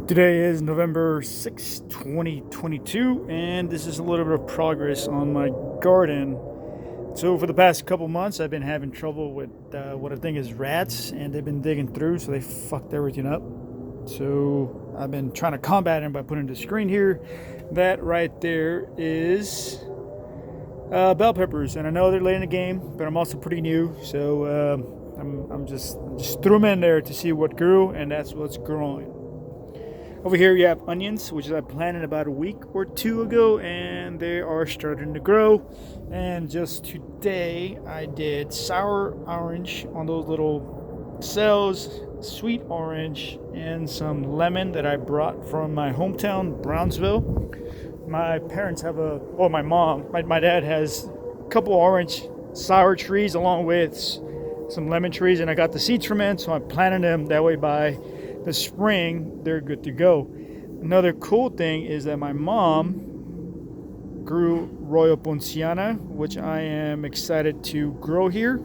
Today is November 6th, 2022, and this is a little bit of progress on my garden. So, for the past couple months, I've been having trouble with what I think is rats, and they've been digging through, so they fucked everything up. So, I've been trying to combat them by putting the screen here. That right there is bell peppers, and I know they're late in the game, but I'm also pretty new, so I'm just threw them in there to see what grew, and that's what's growing. Over here you have onions, which I planted about a week or two ago, and they are starting to grow. And just today I did sour orange on those little cells, sweet orange, and some lemon that I brought from my hometown, Brownsville. My parents have my dad has a couple orange sour trees along with some lemon trees, and I got the seeds from it, so I planted them that way by the spring they're good to go. Another cool thing is that my mom grew Royal Ponciana, which I am excited to grow here.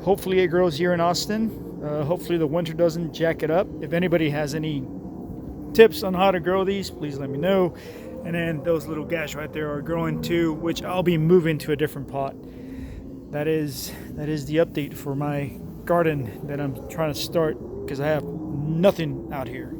Hopefully it grows here in Austin. Hopefully the winter doesn't jack it up. If anybody has any tips on how to grow these, please let me know. And then those little guys right there are growing too, which I'll be moving to a different pot. That is the update for my garden that I'm trying to start, because I have nothing out here.